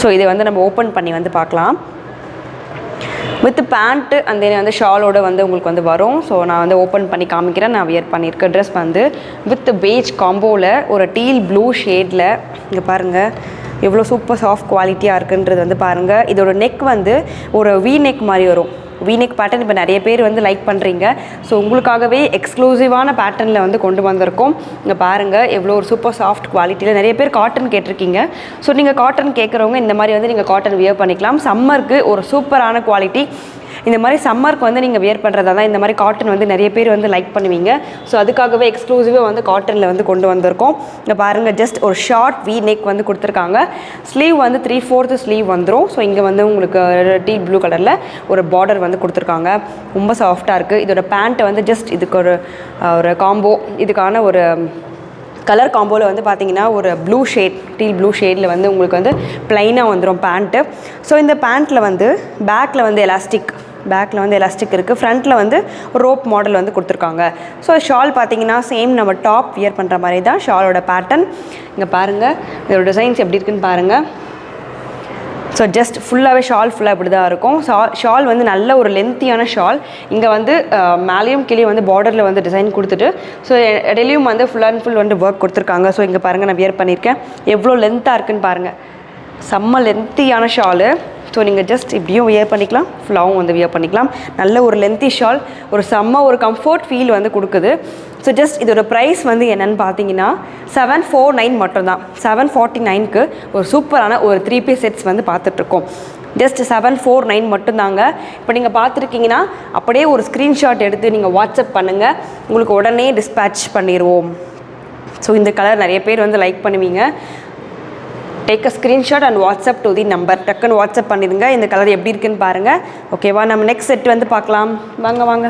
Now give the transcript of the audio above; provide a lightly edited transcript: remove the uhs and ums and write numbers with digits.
So இதை வந்து நம்ம ஓப்பன் பண்ணி வந்து பார்க்கலாம். வித் பேண்ட்டு அண்ட் தென் வந்து ஷாலோட வந்து உங்களுக்கு வந்து வரும். ஸோ நான் வந்து ஓப்பன் பண்ணி காமிக்கிறேன். நான் வியர் பண்ணியிருக்க ட்ரெஸ் வந்து வித் பேஜ் காம்போவில் ஒரு டீல் ப்ளூ ஷேடில் இங்கே பாருங்கள் எவ்வளோ சூப்பர் சாஃப்ட் குவாலிட்டியாக இருக்குன்றது வந்து பாருங்கள். இதோட நெக் வந்து ஒரு வி நெக் மாதிரி வரும். வீநெக் பேட்டர்ன் இப்போ நிறைய பேர் வந்து லைக் பண்ணுறீங்க. ஸோ உங்களுக்காகவே எக்ஸ்க்ளூசிவான பேட்டர்னில் வந்து கொண்டு வந்திருக்கோம். இங்கே பாருங்கள் எவ்வளோ ஒரு சூப்பர் சாஃப்ட் குவாலிட்டியில். நிறைய பேர் காட்டன் கேட்டிருக்கீங்க. ஸோ நீங்கள் காட்டன் கேட்குறவங்க இந்த மாதிரி வந்து நீங்கள் காட்டன் வியர் பண்ணிக்கலாம். சம்மருக்கு ஒரு சூப்பரான குவாலிட்டி. இந்த மாதிரி சம்மருக்கு வந்து நீங்கள் வியர் பண்ணுறதா தான் இந்த மாதிரி காட்டன் வந்து நிறைய பேர் வந்து லைக் பண்ணுவீங்க. ஸோ அதுக்காகவே எக்ஸ்க்ளூசிவாக வந்து காட்டனில் வந்து கொண்டு வந்திருக்கோம். இங்கே பாருங்கள் ஜஸ்ட் ஒரு ஷார்ட் வி நெக் வந்து கொடுத்துருக்காங்க. ஸ்லீவ் வந்து 3/4 ஸ்லீவ் வந்துடும். ஸோ இங்கே வந்து உங்களுக்கு டீ ப்ளூ கலரில் ஒரு பார்டர் வந்து கொடுத்துருக்காங்க. ரொம்ப சாஃப்டாக இருக்குது. இதோட பேண்ட்டை வந்து ஜஸ்ட் இதுக்கு ஒரு காம்போ இதுக்கான ஒரு கலர் காம்போவில் வந்து பார்த்தீங்கன்னா ஒரு ப்ளூ ஷேட் டீல் ப்ளூ ஷேடில் வந்து உங்களுக்கு வந்து ப்ளைனாக வந்துடும் பேண்ட்டு. ஸோ இந்த பேண்ட்டில் வந்து பேக்கில் வந்து எலாஸ்டிக் இருக்குது. ஃப்ரண்ட்டில் வந்து ரோப் மாடல் வந்து கொடுத்துருக்காங்க. ஸோ ஷால் பார்த்தீங்கன்னா சேம் நம்ம டாப் வியர் பண்ணுற மாதிரி தான் ஷாலோட பேட்டர்ன். இங்கே பாருங்கள் இதோட டிசைன்ஸ் எப்படி இருக்குன்னு பாருங்கள். ஸோ ஜஸ்ட் ஃபுல்லாகவே ஷால் ஃபுல்லாக இப்படி தான் இருக்கும். ஷால் வந்து நல்ல ஒரு லென்த்தியான ஷால். இங்கே வந்து மேலேயும் கீழே வந்து பார்டரில் வந்து டிசைன் கொடுத்துட்டு ஸோ இடையிலையும் வந்து ஃபுல் அண்ட் ஃபுல் வந்து ஒர்க் கொடுத்துருக்காங்க. ஸோ இங்கே பாருங்கள் நான் வியர் பண்ணியிருக்கேன். எவ்வளோ லென்த்தாக இருக்குன்னு பாருங்கள். செம்ம லென்த்தியான ஷாலு. ஸோ நீங்கள் ஜஸ்ட் இப்படியும் வியர் பண்ணிக்கலாம், ஃபுல்லாகவும் வந்து வியர் பண்ணிக்கலாம். நல்ல ஒரு லென்த்தி ஷால், ஒரு செம்ம ஒரு கம்ஃபர்ட் ஃபீல் வந்து கொடுக்குது. ஸோ ஜஸ்ட் இதோட ப்ரைஸ் வந்து என்னென்னு பார்த்தீங்கன்னா 749 மட்டும்தான். 749க்கு ஒரு சூப்பரான ஒரு 3 பீஸ் செட்ஸ் வந்து பார்த்துட்ருக்கோம். ஜஸ்ட் 749 மட்டும்தாங்க. இப்போ நீங்கள் பார்த்துருக்கீங்கன்னா அப்படியே ஒரு ஸ்க்ரீன்ஷாட் எடுத்து நீங்கள் வாட்ஸ்அப் பண்ணுங்கள், உங்களுக்கு உடனே டிஸ்பேட்ச் பண்ணிடுவோம். ஸோ இந்த கலர் நிறைய பேர் வந்து லைக் பண்ணுவீங்க. Take a screenshot and WhatsApp to the number. டக்குன்னு வாட்ஸ்அப் பண்ணிடுங்க. இந்த கலர் எப்படி இருக்குன்னு பாருங்கள். ஓகேவா, நம்ம நெக்ஸ்ட் செட் வந்து பார்க்கலாம். வாங்க.